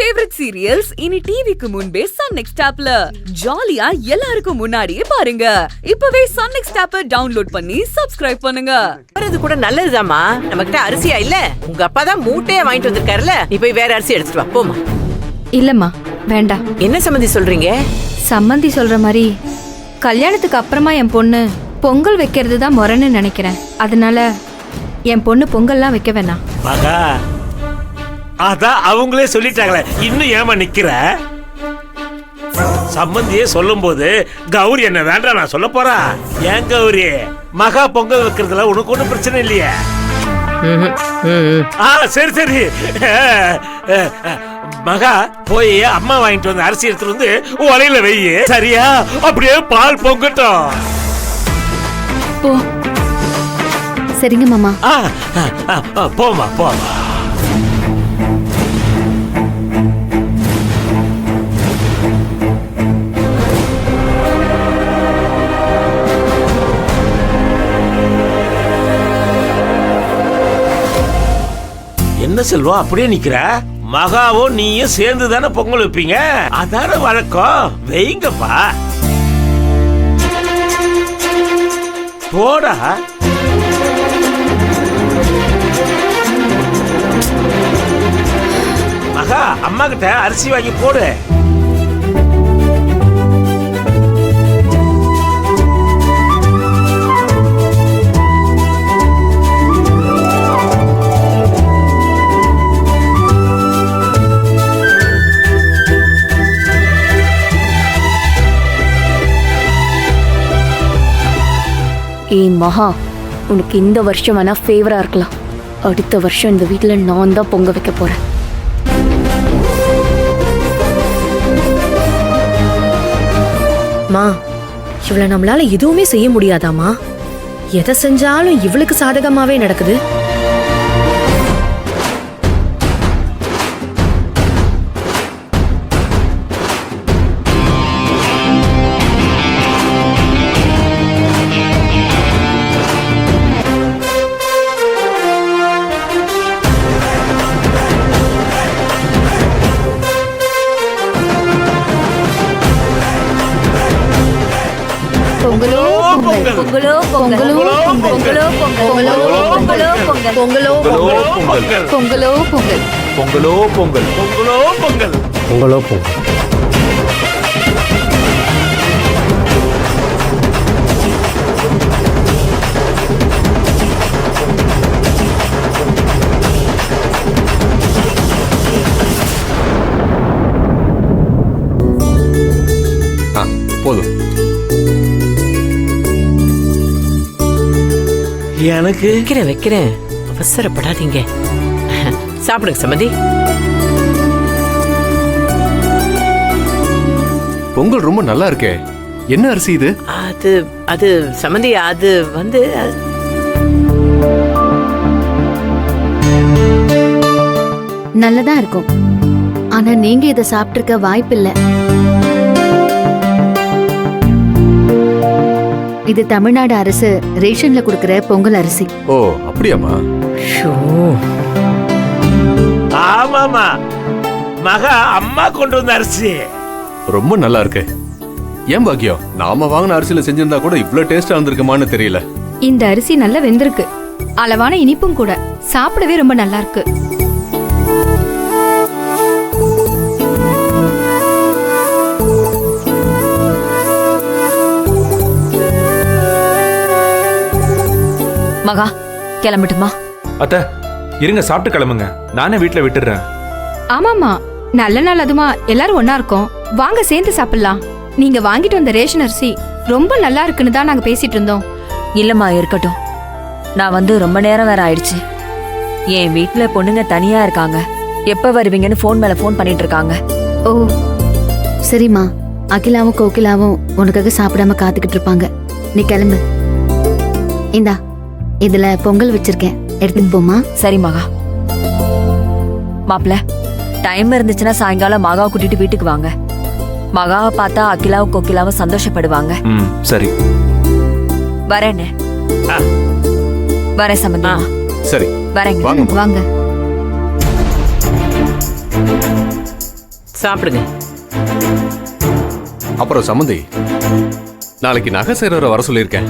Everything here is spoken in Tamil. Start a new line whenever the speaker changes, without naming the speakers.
ஃபேவரட் சீரியல்ஸ் இனி டிவிக்கு முன்பே சன் நெக்ஸ்ட் ஆப்ல ஜாலியா எல்லாருக்கும் முன்னாடியே பாருங்க. இப்பவே சன் நெக்ஸ்ட் ஆப்பை டவுன்லோட் பண்ணி சப்ஸ்கிரைப் பண்ணுங்க.
அது கூட நல்லதுதாம்மா. நம்மகிட்ட அரிசியா இல்ல, உங்க அப்பா தான் மூட்டையா வாங்கிட்டு வந்திருக்காருல, நீ போய் வேற அரிசி எடுத்துட்டு வா போமா.
இல்லம்மா வேண்டாம்.
என்ன சம்மந்தி சொல்றீங்க?
சம்மந்தி சொல்ற மாதிரி கல்யாணத்துக்கு அப்புறமா என் பொண்ணு பொங்கல் வைக்கிறது தான் முறைன்னு நினைக்கிறேன். அதனால என் பொண்ணு பொங்கல்லாம் வைக்க வேணாம்.
மகா, அதான் அவங்களே சொல்லிட்டாங்களே, இன்னும் ஏமா நிக்கிற? சம்பந்தியே சொல்லும் போது கௌரி என்ன வேண்டாம் நான் சொல்ல போறா? ஏன் கௌரி, மகா பொங்கல் வைக்கிறதுல உனக்கு ஒன்றும் பிரச்சனை இல்லையே? சரி சரி. மகா போய் அம்மா வாங்கிட்டு வந்து அரிசி எடுத்துட்டு வந்து உலையில வை, சரியா? அப்படியே பால் பொங்கட்டும்.
போ. சரிங்க மாமா.
போமா போமா. என்ன செல்வம் அப்படியே நிக்கிற? மகாவும் நீயும் சேர்ந்து தானே பொங்கல் வைப்பீங்க, அதான வழக்கம். வைங்கப்பா, போடா. மகா, அம்மா கிட்ட அரிசி வாங்கி போடு.
ஏய் மகா, உனக்கு இந்த வருஷம் வேணா ஃபேவரா இருக்கலாம். அடுத்த வருஷம் இந்த வீட்டுல நான் தான் பொங்க வைக்க போறேன்.
மா, இவள நம்மளால எதுவுமே செய்ய முடியாதாமா? எதை செஞ்சாலும் இவளுக்கு சாதகமாவே நடக்குது.
பொங்கலோ பொங்கல், பொங்கலோ பொங்கல், பொங்கலோ பொங்கல், பொங்கலோ பொங்கல், பொங்கலோ பொங்கல், பொங்கலோ பொங்கல்,
பொங்கலோ பொங்கல்,
பொங்கலோ பொங்கல்,
பொங்கலோ பொங்கல். போதும்.
எனக்கு
வைக்கிறேன், அவசரப்படாதீங்க. சாப்பிடுங்க சம்மந்தி.
பொங்கல் ரொம்ப நல்லா இருக்கே. என்ன அரிசி இது?
அது அது சம்மந்தி, அது வந்து
நல்லதா இருக்கும். ஆனா நீங்க இதை சாப்பிட்டிருக்க வாய்ப்பில்லை. இது தமிழ்நாடு அரசு ரேஷன்ல கொடுக்கிற பொங்கல் அரிசி.
ஓ அப்படியாமா?
ஆமாமா, மகா அம்மா கொண்டு வந்த அரிசி
ரொம்ப நல்லா இருக்கு. ஏன் பாக்கியம், நாம வாங்கின அரிசியில செஞ்சிருந்தா கூட இவ்வளவு டேஸ்டா இருந்திருக்குமான்னு தெரியல.
இந்த அரிசி நல்லா வெந்திருக்கு. அளவான இனிப்பும் கூட. சாப்பிடவே ரொம்ப நல்லா இருக்கு.
மகா, கிளம்பட்டுமா?
அத்த இருங்க, சாப்பிட்டு கிளம்புங்க, நானே வீட்டுல விட்டுடுறேன்.
ஆமாமா, நல்ல நாள் அதுமா எல்லாரும் ஒன்னா இருக்கோம். வாங்க சேர்ந்து சாப்பிடலாம். நீங்க வாங்கிட்டு வந்த ரேஷன் அரிசி ரொம்ப நல்லா இருக்குன்னு தான் நாங்க பேசிட்டு இருந்தோம்.
இல்லம்மா, இருக்கட்டும். நான் வந்து ரொம்ப நேரம் வேற ஆயிடுச்சு. என் வீட்டுல பொண்ணுங்க தனியா இருக்காங்க. எப்ப வருவீங்கன்னு போன் மேல போன் பண்ணிட்டு இருக்காங்க.
ஓ சரிம்மா, அகிலாவும் கோகிலாவும் உனக்காக சாப்பிடாம காத்துக்கிட்டு இருப்பாங்க. நீ கிளம்பு. இந்தா, இதுல பொங்கல் வச்சிருக்கேன், எடுத்துட்டு போமா.
சரி மகா. மாப்பிள்ள, டைம் இருந்துச்சுன்னா சாயங்காலம் மகாவை கூட்டிட்டு வீட்டுக்கு வாங்க. மகாவை பார்த்தா அகிலாவும் கோகிலாவும் சந்தோஷப்படுவாங்க.
சரி
வரேன்னு. வரேன் சம்பந்தா.
சரி
வரேங்க.
வாங்க.
வாங்க.
சாப்பிடுங்க.
அப்புறம் சம்மந்தி, நாளைக்கு நகை செய்றவரை வர சொல்லியிருக்கேன்.